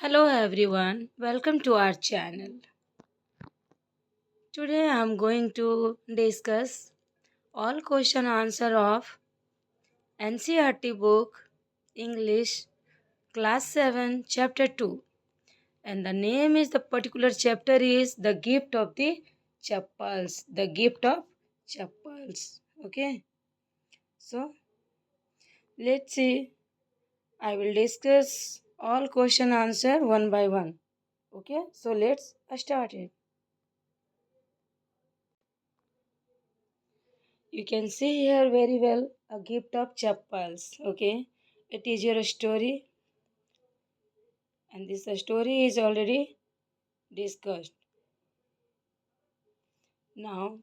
Hello everyone, welcome to our channel. Today I am going to discuss all question answer of NCERT book English class 7 chapter 2, and the name is the particular chapter is the gift of the chappals. The gift of chappals. Okay, so let's see. I will discuss all question answer one by one. Okay, so let's start it. You can see here very well a gift of chappals. Okay, it is your story, and this story is already discussed. Now,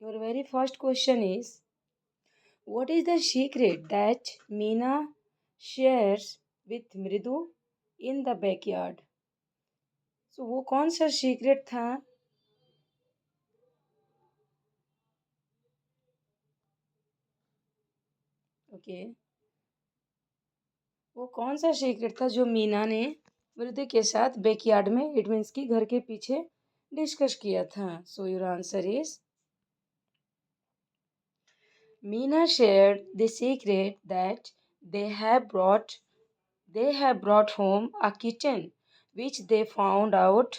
your very first question is, what is the secret that Meena shares with Mridu in the backyard? So वो कौन सा secret था? Okay, वो कौन सा secret था जो मीना ने मृदु के साथ बैकयार्ड में, इट मीन्स की घर के पीछे डिस्कस किया था? सो your answer is Meena shared the secret that they have brought home a kitten which they found out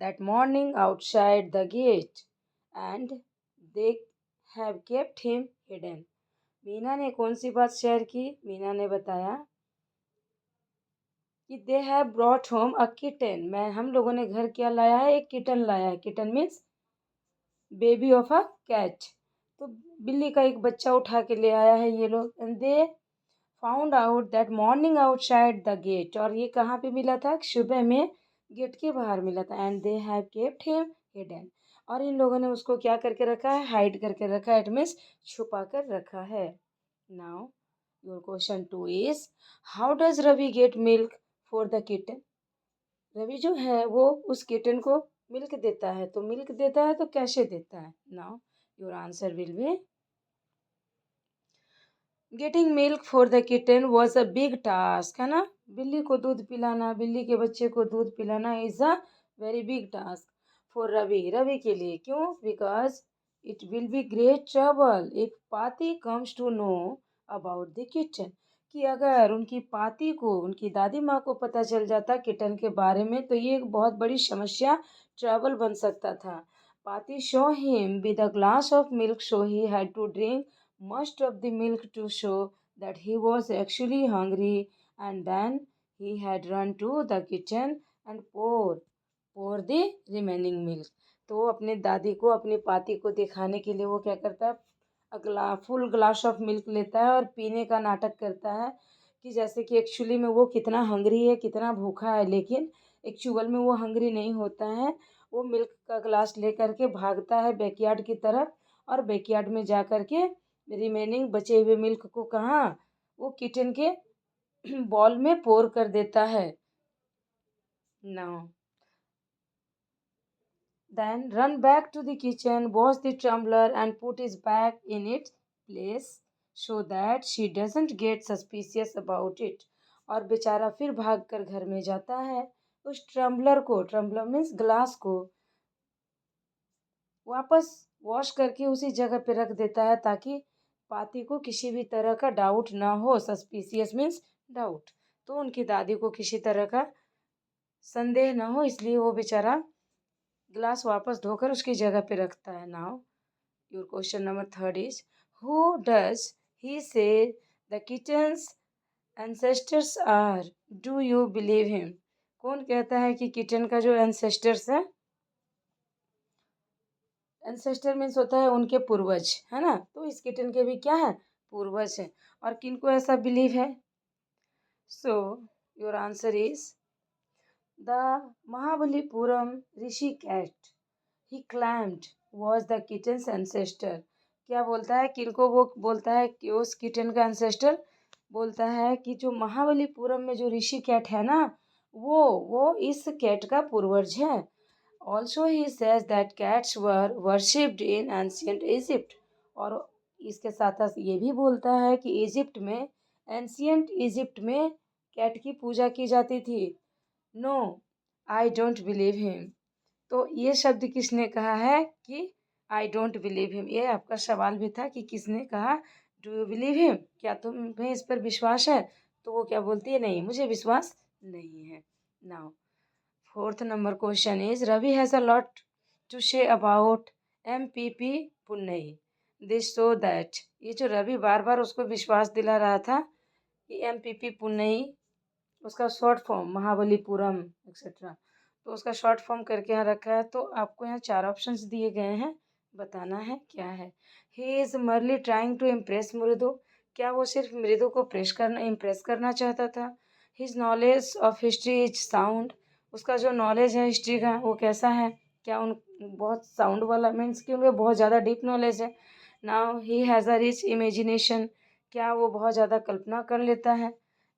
that morning outside the gate, and they have kept him hidden. Meena ने कौन सी बात share की? मीना ने बताया कि they have brought home a kitten, मैं हम लोगों ने घर क्या लाया है? एक किटन लाया है. Kitten means baby of a cat. तो बिल्ली का एक बच्चा उठा के ले आया है ये लोग. And they found out that morning outside the gate, और ये कहाँ पे मिला था? सुबह में गेट के बाहर मिला था. And they have kept him hidden, और इन लोगों ने उसको क्या करके रखा है? हाइड करके रखा है. इट मीन्स छुपा कर रखा है. Now your question 2 is, how does Ravi get milk for the kitten? Ravi जो है वो उस किटन को मिल्क देता है. तो मिल्क देता है तो कैसे देता है? Now your answer will B, getting milk for the kitten was a big task. है ना, बिल्ली को दूध पिलाना, बिल्ली के बच्चे को दूध पिलाना is a very big task for Ravi. Ravi के लिए. क्यों? Because it will be great trouble if पाती comes to know about the kitchen. कि अगर उनकी पाती को, उनकी दादी माँ को पता चल जाता किटन के बारे में, तो ये एक बहुत बड़ी समस्या, ट्रबल बन सकता था. Paati show him with a glass of milk, so he had to drink most of the milk to show that he was actually hungry, and then he had run to the kitchen and pour the remaining milk. तो वो अपने दादी को, अपनी पाती को दिखाने के लिए वो क्या करता है? अगला फुल ग्लास ऑफ मिल्क लेता है और पीने का नाटक करता है कि जैसे कि एक्चुअली में वो कितना हंग्री है, कितना भूखा है. लेकिन एक्चुअल में वो हंग्री नहीं होता है. वो मिल्क का ग्लास लेकर के भागता है बैकयार्ड की तरफ, और बैकयार्ड में जा कर के रिमेनिंग बचे हुए मिल्क को कहाँ? वो किचन के बॉल में पोर कर देता है. Now then run back to the kitchen, wash the tumbler and put it back in its place so that she doesn't get suspicious about it. और बेचारा फिर भाग कर घर में जाता है. उस ट्रम्बलर को, ट्रम्बलर मीन्स ग्लास को, वापस वॉश करके उसी जगह पे रख देता है ताकि पाती को किसी भी तरह का डाउट ना हो. Suspicious means doubt. तो उनकी दादी को किसी तरह का संदेह ना हो, इसलिए वो बेचारा ग्लास वापस धोकर उसकी जगह पे रखता है. Now your question number 3 is, who does he say the kitchens ancestors are? Do you believe him? कौन कहता है कि किचन का जो एंसेस्टर्स है, एंसेस्टर मीन्स होता है उनके पूर्वज, है ना. तो इस किटन के भी क्या है? पूर्वज है. और किनको ऐसा बिलीव है? So your answer is the Mahabalipuram Rishi cat he claimed was the kitten's ancestor. क्या बोलता है? किनको वो बोलता है कि उस किटन का एंसेस्टर? बोलता है कि जो महाबलीपुरम में जो ऋषि कैट है ना, वो इस कैट का पूर्वज है. Also he says that cats were worshipped in ancient Egypt. और इसके साथ साथ ये भी बोलता है कि इजिप्ट में एंशियंट इजिप्ट में कैट की पूजा की जाती थी। No, I don't believe him. तो ये शब्द किसने कहा है कि आई डोंट बिलीव हिम? ये आपका सवाल भी था कि किसने कहा डू यू बिलीव हिम, क्या तुम्हें इस पर विश्वास है? तो वो क्या बोलती है, नहीं, मुझे विश्वास नहीं है। Now fourth number question is Ravi has a lot to say about MPP Punnai this so that. ये जो रवि बार बार उसको विश्वास दिला रहा था कि एमपीपी पुन्नई उसका शॉर्ट फॉर्म महाबलीपुरम एक्सेट्रा, तो उसका शॉर्ट फॉर्म करके यहाँ रखा है। तो आपको यहाँ 4 ऑप्शंस दिए गए हैं, बताना है क्या है। ही इज़ मरली ट्राइंग टू इम्प्रेस मृदु, क्या वो सिर्फ मृदु को इम्प्रेस करना चाहता था। His knowledge of history is sound, उसका जो नॉलेज है हिस्ट्री का वो कैसा है, क्या उन बहुत साउंड वाला, मीन्स कि उनमें बहुत ज़्यादा डीप नॉलेज है। Now he has a rich imagination, क्या वो बहुत ज़्यादा कल्पना कर लेता है।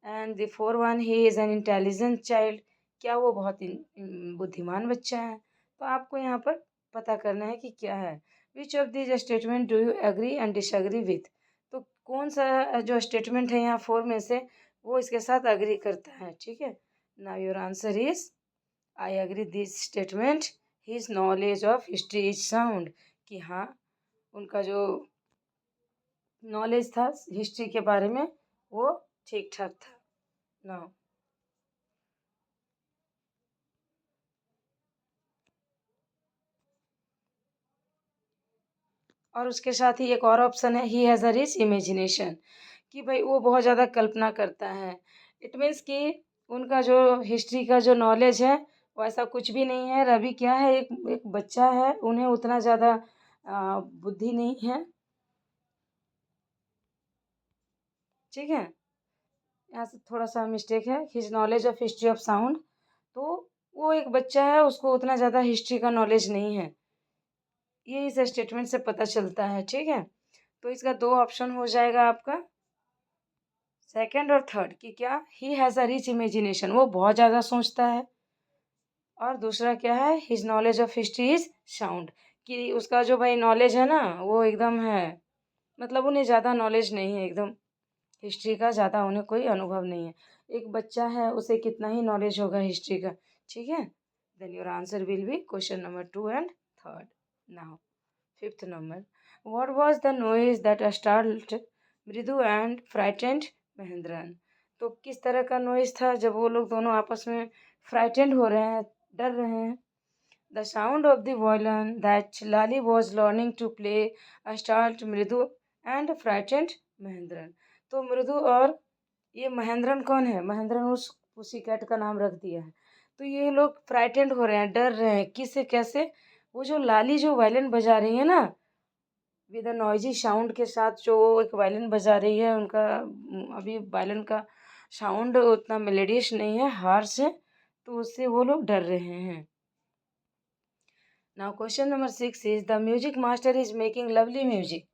And the four one he is an intelligent child, क्या वो बहुत बुद्धिमान बच्चा है। तो आपको यहाँ पर पता करना है कि क्या है। Which of this statement do you agree and disagree with, तो कौन सा जो स्टेटमेंट है यहाँ 4 में से वो इसके साथ अग्री करता है, ठीक है। Now your answer is I agree this statement, his knowledge of history is sound, कि हाँ उनका जो नॉलेज था हिस्ट्री के बारे में वो ठीक ठाक था। नाउ और उसके साथ ही एक और ऑप्शन है he has a rich imagination, कि भाई वो बहुत ज़्यादा कल्पना करता है। इट मीन्स कि उनका जो हिस्ट्री का जो नॉलेज है वो ऐसा कुछ भी नहीं है। रवि क्या है, एक एक बच्चा है, उन्हें उतना ज़्यादा बुद्धि नहीं है, ठीक है। यहाँ से थोड़ा सा मिस्टेक है, his knowledge of history of sound, तो वो एक बच्चा है, उसको उतना ज़्यादा हिस्ट्री का नॉलेज नहीं है, ये इस स्टेटमेंट से पता चलता है, ठीक है। तो इसका 2 ऑप्शन हो जाएगा आपका सेकंड और थर्ड, कि क्या he has a rich imagination, वो बहुत ज़्यादा सोचता है। और दूसरा क्या है, his knowledge of history is sound, कि उसका जो भाई नॉलेज है ना वो एकदम है, मतलब उन्हें ज़्यादा नॉलेज नहीं है, एकदम हिस्ट्री का ज़्यादा उन्हें कोई अनुभव नहीं है। एक बच्चा है, उसे कितना ही नॉलेज होगा हिस्ट्री का, ठीक है। Then your answer will be question number 2 and third. Now fifth number, what was the noise that startled Mridu and frightened Mahendran, तो किस तरह का नॉइज था जब वो लोग दोनों आपस में फ्राइटेंड हो रहे हैं, डर रहे हैं। The sound of the violin that Lali was learning to play start Mridu and frightened Mahendran, तो मृदु और ये महेंद्रन कौन है, महेंद्रन उस पुसी कैट का नाम रख दिया है। तो ये लोग फ्राइटेंड हो रहे हैं, डर रहे हैं, किससे, कैसे, वो जो लाली जो वायलिन बजा रही है ना विद अ नॉइजी साउंड के साथ, जो एक वायलिन बजा रही है उनका अभी वायलिन का साउंड उतना मेलेडियस नहीं है, हार्श है, तो उससे वो लोग डर रहे हैं। Now question number 6 is the music master is making lovely music,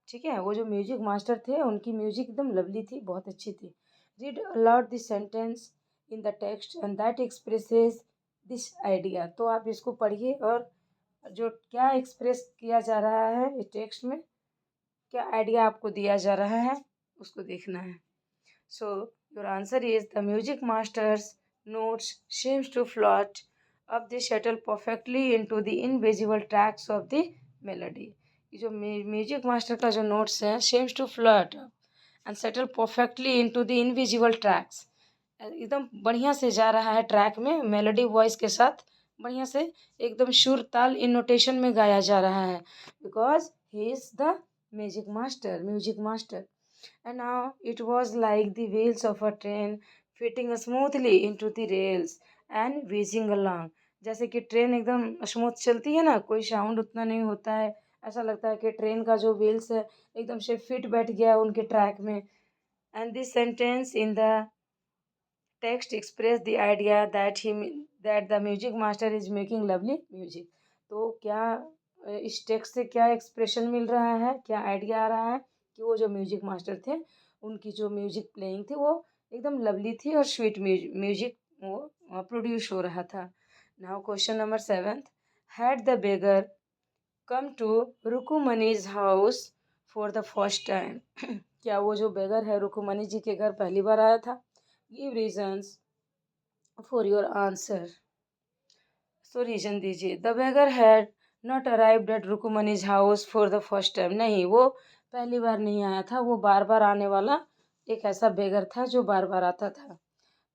ठीक है। वो जो म्यूजिक मास्टर थे उनकी म्यूजिक एकदम लवली थी, बहुत अच्छी थी। Read aloud this sentence in the text and that expresses this idea, तो आप इसको पढ़िए और जो क्या एक्सप्रेस किया जा रहा है इस टेक्स्ट में, क्या आइडिया आपको दिया जा रहा है उसको देखना है। So your answer is the music masters notes seems to float up the shuttle perfectly into the invisible tracks of the melody, ये जो म्यूजिक मास्टर का जो नोट्स है seems to float and settle perfectly into the invisible tracks, एकदम बढ़िया से जा रहा है ट्रैक में, मेलोडी वॉइस के साथ बढ़िया से एकदम सुर ताल इन नोटेशन में गाया जा रहा है, because he is the music master. And now it was like the wheels of a train fitting smoothly into the rails and whizzing along, जैसे कि ट्रेन एकदम स्मूथ चलती है ना, कोई साउंड उतना नहीं होता है, ऐसा लगता है कि ट्रेन का जो व्हील्स है एकदम से फिट बैठ गया है उनके ट्रैक में। And this sentence in the text express the idea that the music master is making lovely music, तो क्या इस टेक्स्ट से क्या एक्सप्रेशन मिल रहा है, क्या आइडिया आ रहा है कि वो जो म्यूजिक मास्टर थे उनकी जो म्यूजिक प्लेइंग थी वो एकदम लवली थी और स्वीट म्यूजिक वो प्रोड्यूस हो रहा था। Now question number 7, had the beggar come to Rukumani's house for the first time क्या वो जो बेगर है रुक्मणी जी के घर पहली बार आया था? Give reasons for your answer. So reason दीजिए। The beggar had not arrived at Rukmini's house for the first time. नहीं, वो पहली बार नहीं आया था, वो बार बार आने वाला एक ऐसा बेगर था जो बार बार आता था।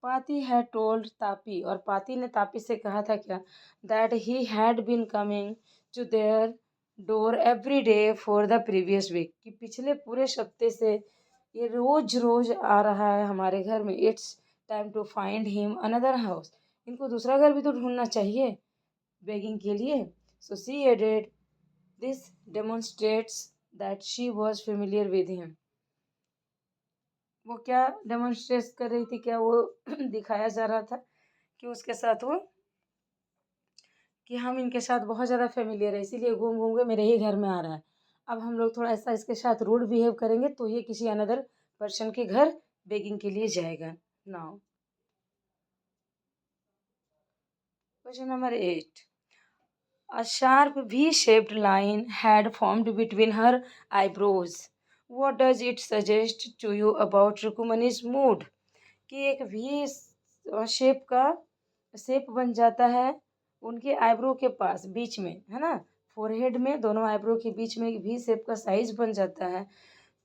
पाती हैड टोल्ड तापी, और पाती ने तापी से कहा था क्या? That he had been coming to their door every day for the previous week, कि पिछले पूरे हफ्ते से ये रोज रोज आ रहा है हमारे घर में। It's time to find him another house. इनको दूसरा घर भी तो ढूंढना चाहिए बेगिंग के लिए। So she added this demonstrates that she was familiar with him. वो क्या डेमोन्स्ट्रेट कर रही थी, क्या वो दिखाया जा रहा था कि उसके साथ वो, कि हम इनके साथ बहुत ज़्यादा फेमिलियर है, इसीलिए घूम घूम के मेरे ही घर में आ रहा है। अब हम लोग थोड़ा ऐसा इसके साथ रूड बिहेव करेंगे तो ये किसी अनदर पर्सन के घर बेगिंग के लिए जाएगा। Now question number 8। A sharp V-shaped line had formed between her eyebrows. What does it suggest to you about Rukumani's mood? कि एक वी शेप का शेप बन जाता है उनके आईब्रो के पास, बीच में, है ना, फोरहेड में, दोनों आईब्रो के बीच में एक वी शेप का साइज बन जाता है।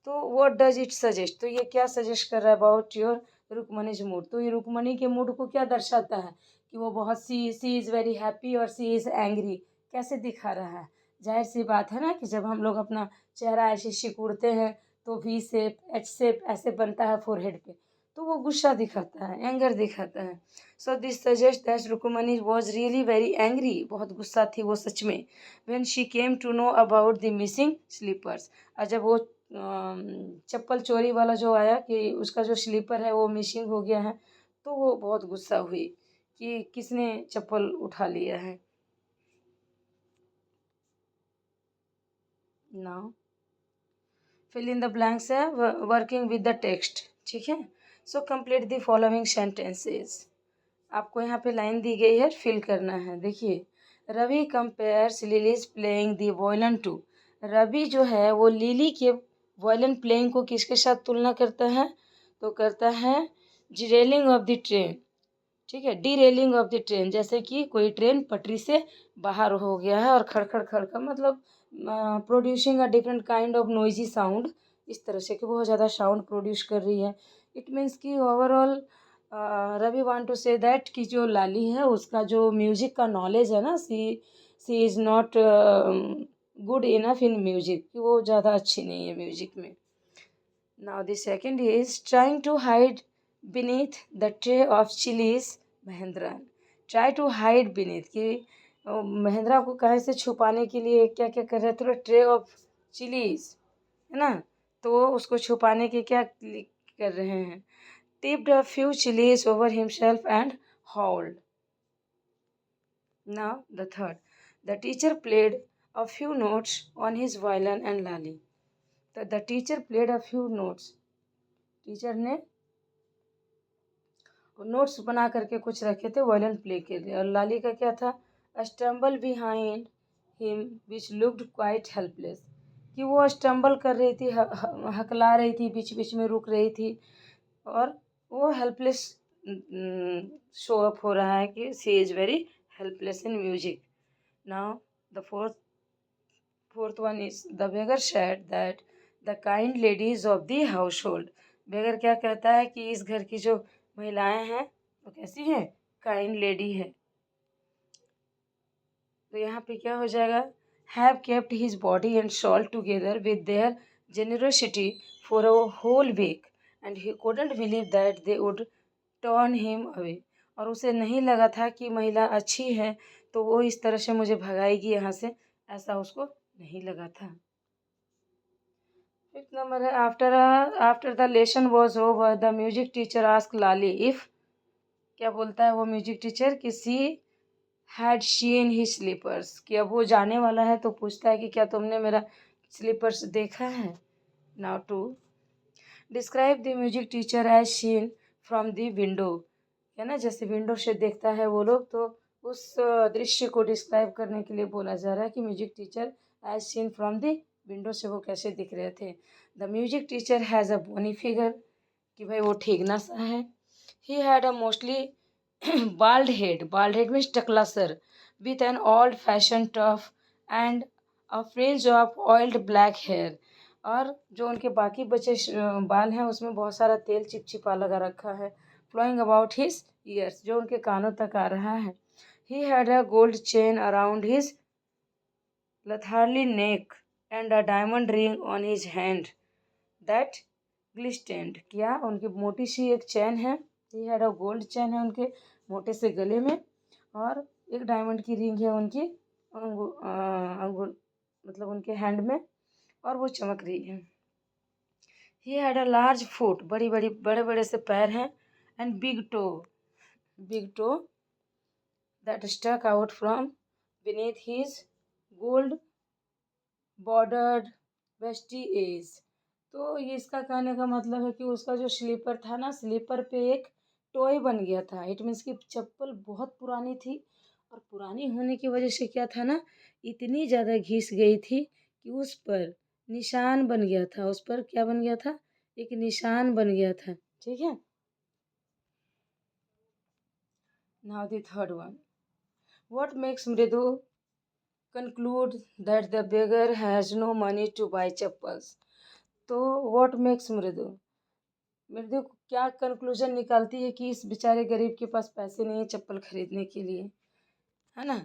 तो व्हाट डज इट सजेस्ट, तो ये क्या सजेस्ट कर रहा है अबाउट योर रुक्मणीज मूड? तो ये रुक्मणी के मूड को क्या दर्शाता है कि वो बहुत सी इज़ वेरी हैप्पी और सी इज़ एंग्री, कैसे दिखा रहा है? जाहिर सी बात है ना कि जब हम लोग अपना चेहरा ऐसे सिकुड़ते हैं तो वी शेप एच शेप ऐसे बनता है फोरहेड पे, तो वो गुस्सा दिखाता है, एंगर दिखाता है। So this suggest that Rukmini was really very angry, बहुत गुस्सा थी वो सच में। When she came to know about the missing slippers, और जब वो चप्पल चोरी वाला जो आया कि उसका जो स्लीपर है वो मिसिंग हो गया है, तो वो बहुत गुस्सा हुई कि किसने चप्पल उठा लिया है। Now fill in the blanks है वर्किंग विद द टेक्स्ट, ठीक है। So complete the following sentences. आपको यहाँ पे लाइन दी गई है, फिल करना है। देखिए, Ravi compares Lily's playing the violin to. Ravi जो है वो लिली के वॉयलिन प्लेइंग को किसके साथ तुलना करता है? तो करता है डिरेलिंग ऑफ द ट्रेन, ठीक है, डीरेलिंग ऑफ द ट्रेन, जैसे कि कोई ट्रेन पटरी से बाहर हो गया है और खड़खड़ खड़खड़ मतलब producing a different kind of noisy sound, इस तरह से कि बहुत ज़्यादा साउंड प्रोड्यूस कर रही है। इट मीन्स कि overall Ravi want to say that कि जो लाली है उसका जो म्यूजिक का नॉलेज है ना, she is not good enough in music, कि वो ज़्यादा अच्छी नहीं है म्यूजिक में। Now the second is trying to hide beneath the tray of chilies Mahindra. Try to hide beneath, कि महेंद्रा को कहीं से छुपाने के लिए क्या क्या कर रहे थे? ट्रे ऑफ चिलीज, है ना, तो उसको छुपाने के क्या कर रहे हैं? tipped a few chilies over himself and howled. Now the third, the teacher played a few notes on his violin and lali. The teacher played a few notes. Teacher ने नोट्स बना करके कुछ रखे थे वायलिन प्ले के लिए। और लाली का क्या था? Stumble behind him which looked quite helpless, कि वो स्टम्बल कर रही थी, हकला रही थी, बीच बीच में रुक रही थी, और वो हेल्पलेस शो अप हो रहा है कि she is very helpless in music. Now the fourth one is the beggar said that the kind ladies of the house hold. Beggar क्या कहता है कि इस घर की जो महिलाएं हैं वो कैसी हैं? काइंड लेडी है। तो यहाँ पे क्या हो जाएगा? Have kept his body and soul together with their generosity for a whole week and he couldn't believe that they would turn him away. और उसे नहीं लगा था कि महिला अच्छी है तो वो इस तरह से मुझे भगाएगी यहाँ से, ऐसा उसको नहीं लगा था। फिफ्थ नंबर है after the lesson was over the music teacher ask Lali if, क्या बोलता है वो म्यूजिक टीचर कि she had sheen he slippers, कि अब वो जाने वाला है तो पूछता है कि क्या तुमने मेरा स्लीपर्स देखा है। Now to describe the music teacher as seen from the window, है ना, जैसे विंडो से देखता है वो लोग, तो उस दृश्य को डिस्क्राइब करने के लिए बोला जा रहा है कि music teacher as seen from the window से वो कैसे दिख रहे थे। The music teacher has a bony figure, कि भाई वो ठीकना सा है। He had a mostly bald head means टकला sir, with an old fashion tuft and a fringe of oiled black hair. और जो उनके बाकी बचे बाल हैं उसमें बहुत सारा तेल चिपचिपा लगा रखा है। फ्लोइंग अबाउट हिज ईयर्स, जो उनके कानों तक आ रहा है। He had a gold chain around his leathery neck and a diamond ring on his hand that glistened, क्या उनकी मोटी सी एक चैन है। He had a gold chain है उनके मोटे से गले में, और एक डायमंड की रिंग है उनकी अंगुल मतलब उनके हैंड में, और वो चमक रही है। He had a large foot, बड़े बड़े से पैर हैं। And big toe that stuck out from beneath his gold bordered vesties। तो ये इसका कहने का मतलब है कि उसका जो स्लीपर था ना, स्लीपर पे एक टॉय बन गया था। इट मीन्स कि चप्पल बहुत पुरानी थी, और पुरानी होने की वजह से क्या था ना, इतनी ज़्यादा घिस गई थी कि उस पर निशान बन गया था। उस पर क्या बन गया था, एक निशान बन गया था। ठीक है। Now the third one, what makes मृदु conclude that the beggar has no money to buy chappals। तो what makes मृदु, मृदु क्या कंक्लूजन निकालती है कि इस बेचारे गरीब के पास पैसे नहीं है चप्पल खरीदने के लिए, है ना।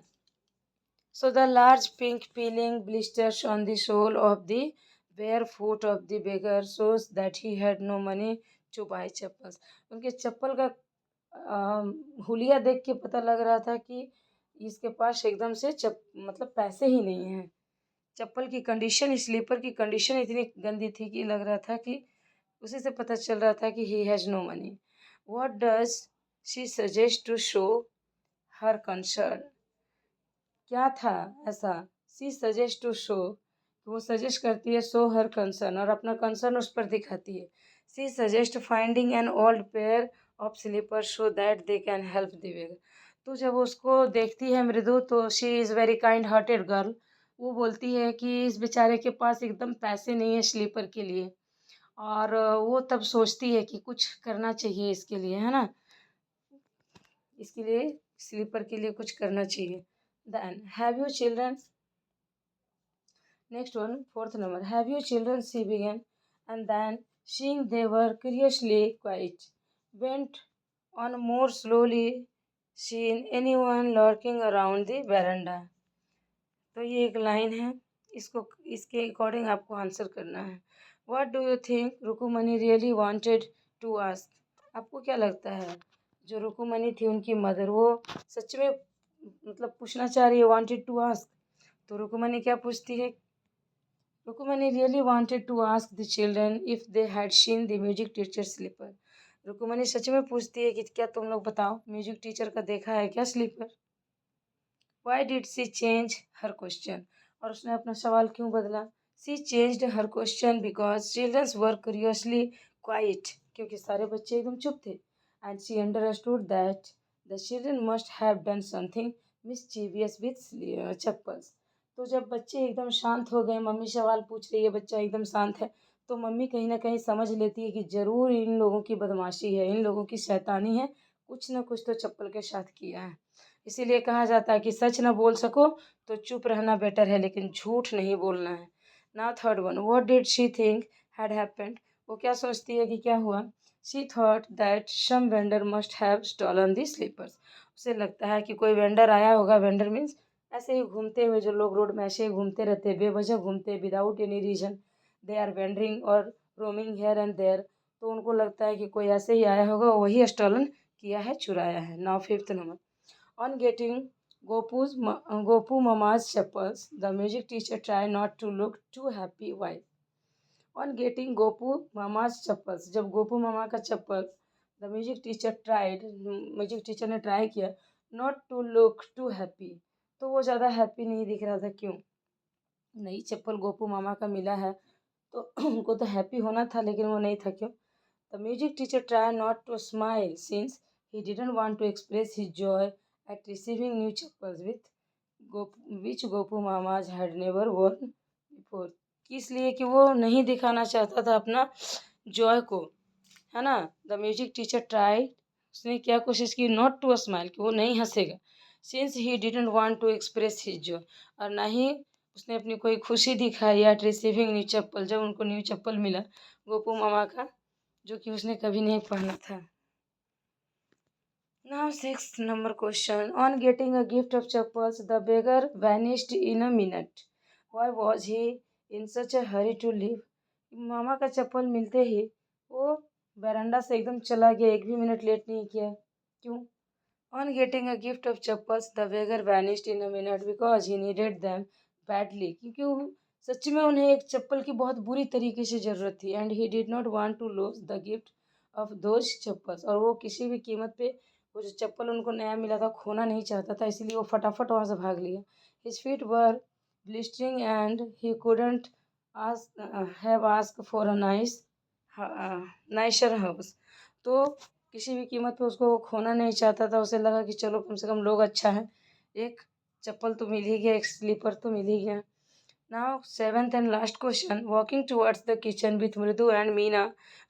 So the large pink peeling blisters on the sole of the bare foot of the beggar shows that he had no money to buy chappals। उनके चप्पल का हुलिया देख के पता लग रहा था कि इसके पास एकदम से मतलब पैसे ही नहीं हैं। चप्पल की कंडीशन, स्लीपर की कंडीशन इतनी गंदी थी कि लग रहा था कि उसी से पता चल रहा था कि he has no money. What does she suggest to show her concern, क्या था ऐसा, शी सजेस्ट टू शो, वो सजेस्ट करती है शो हर कंसर्न, और अपना कंसर्न उस पर दिखाती है। She suggest finding an old pair of slipper so that they can help the beggar. तो जब उसको देखती है मृदु, तो she is very kind hearted girl. वो बोलती है कि इस बेचारे के पास एकदम पैसे नहीं है स्लीपर के लिए, और वो तब सोचती है कि कुछ करना चाहिए इसके लिए, है ना, इसके लिए स्लीपर के लिए कुछ करना चाहिए। Then have you children, next one fourth number, have you children see begin, and then seeing they were curiously quiet went on more slowly seen anyone lurking around the veranda। तो ये एक line है, इसको इसके according आपको answer करना है। What do you think Rukmini really wanted to ask, आपको क्या लगता है जो रुकुमनी थी उनकी मदर, वो सच में मतलब पूछना चाह रही है, वांटेड टू आस्क। तो रुकुमनी क्या पूछती है, Rukmini really wanted to ask the children if they had seen the music teacher slipper. Rukmini सच में पूछती है कि क्या तुम लोग बताओ म्यूजिक टीचर का देखा है क्या slipper. Why did she change her question, और उसने अपना सवाल क्यों बदला। She changed her question because children's were curiously quiet, क्योंकि सारे बच्चे एकदम चुप थे। And she understood that the children must have done something mischievous with chappals. तो जब बच्चे एकदम शांत हो गए, मम्मी सवाल पूछ रही है, बच्चा एकदम शांत है, तो मम्मी कहीं ना कहीं समझ लेती है कि ज़रूर इन लोगों की बदमाशी है, इन लोगों की शैतानी है, कुछ ना कुछ तो चप्पल के साथ किया है। इसीलिए कहा जाता है कि सच ना बोल सको तो चुप रहना बेटर है, लेकिन झूठ नहीं बोलना है। Now third one, what did she think had happened, वो क्या सोचती है कि क्या हुआ। She thought that some vendor must have stolen the slippers, उसे लगता है कि कोई वेंडर आया होगा। वेंडर मीन्स ऐसे ही घूमते हुए, जो लोग रोड में ऐसे ही घूमते रहते हैं, बेवजह घूमते, without any reason they are wandering और रोमिंग हेयर एंड देयर। तो उनको लगता है कि कोई ऐसे ही आया होगा, वही स्टॉलन किया है, चुराया है। Now fifth number, on getting Gopu Mama's chappals, the music teacher tried not to look too happy. Why? On getting Gopu Mama's chappals, जब गोपू मामा का चप्पल, the music teacher tried, music teacher ने ट्राई किया, not to look too happy, तो वो ज़्यादा happy नहीं दिख रहा था। क्यों, नई चप्पल गोपू मामा का मिला है तो उनको तो हैप्पी होना था, लेकिन वो नहीं था। क्यों, the music teacher tried not to smile since he didn't want to express his joy at receiving new chappals which Gopu Mamas had never worn before। किस लिए कि वो नहीं दिखाना चाहता था अपना जॉय को, है ना। द म्यूजिक टीचर ट्राई, उसने क्या कोशिश की, नॉट टू स्माइल, कि वो नहीं हंसेगा, since he didn't want to express his joy, और ना ही उसने अपनी कोई खुशी दिखाई एट रिसीविंग न्यू चप्पल, जब उनको न्यू चप्पल मिला गोपू मामा का, जो कि उसने कभी नहीं पहना था। Now sixth number question. On getting a gift of chappals, the beggar vanished in a minute. Why was he in such a hurry to leave? मामा का चप्पल मिलते ही वो बरामदा से एकदम चला गया, एक भी मिनट लेट नहीं किया। क्यों? On getting a gift of chappals, the beggar vanished in a minute because he needed them badly. क्योंकि सच में उन्हें एक चप्पल की बहुत बुरी तरीके से ज़रूरत थी। And he did not want to lose the gift of those chappals. और वो किसी भी कीमत पे वो जो चप्पल उनको नया मिला था खोना नहीं चाहता था, इसलिए वो फटाफट वहाँ से भाग लिया। His feet were blistering and he couldn't have asked for a nicer house. तो किसी भी कीमत पे उसको खोना नहीं चाहता था, उसे लगा कि चलो कम से कम लोग अच्छा है, एक चप्पल तो मिल ही गया, एक स्लीपर तो मिल ही गया। Now seventh and last question. Walking towards the kitchen with Mridu and Meena,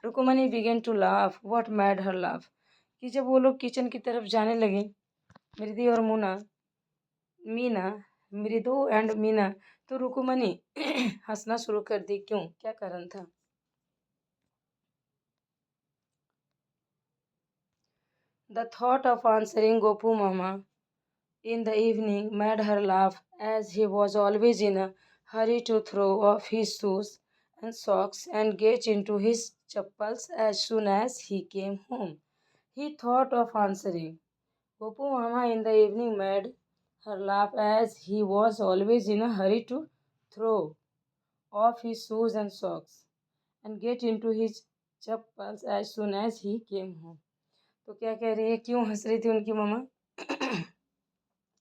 Rukumani began to laugh. What made her laugh? कि जब वो लोग किचन की तरफ जाने लगे, मृदु और मीना, मृदु एंड मीना, तो रुकुमनी हंसना शुरू कर दी। क्यों? क्या कारण था? The thought of answering Gopu Mama in the evening made her laugh, as he was always in a hurry to throw off his shoes and socks and get into his chappals as soon as he came home. He thought of answering Gopu Mama in the evening made her laugh, as he was always in a hurry to throw off his shoes and socks and get into his chappals as soon as he came home. तो क्या कह रही है, क्यों हंस रही थी उनकी मम्मा?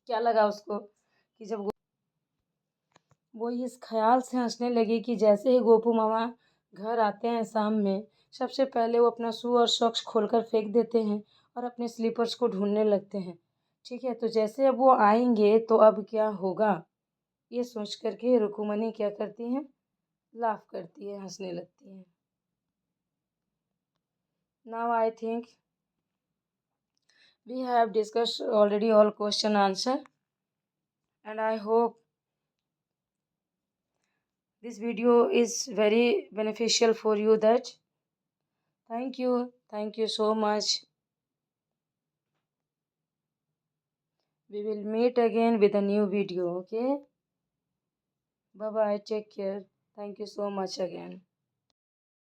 क्या लगा उसको कि जब वो इस ख्याल से हंसने लगी कि जैसे ही गोपू मामा घर आते हैं शाम में, सबसे पहले वो अपना शू और सॉक्स खोलकर फेंक देते हैं और अपने स्लीपर्स को ढूंढने लगते हैं। ठीक है, तो जैसे अब वो आएंगे तो अब क्या होगा, ये सोच करके रुकुमनी क्या करती हैं, लाफ करती है, हंसने लगती हैं। Now I think we have discussed already all question answer, and I hope this video is very beneficial for you. That thank you so much. We will meet again with a new video. Okay, bye bye, take care, thank you so much again.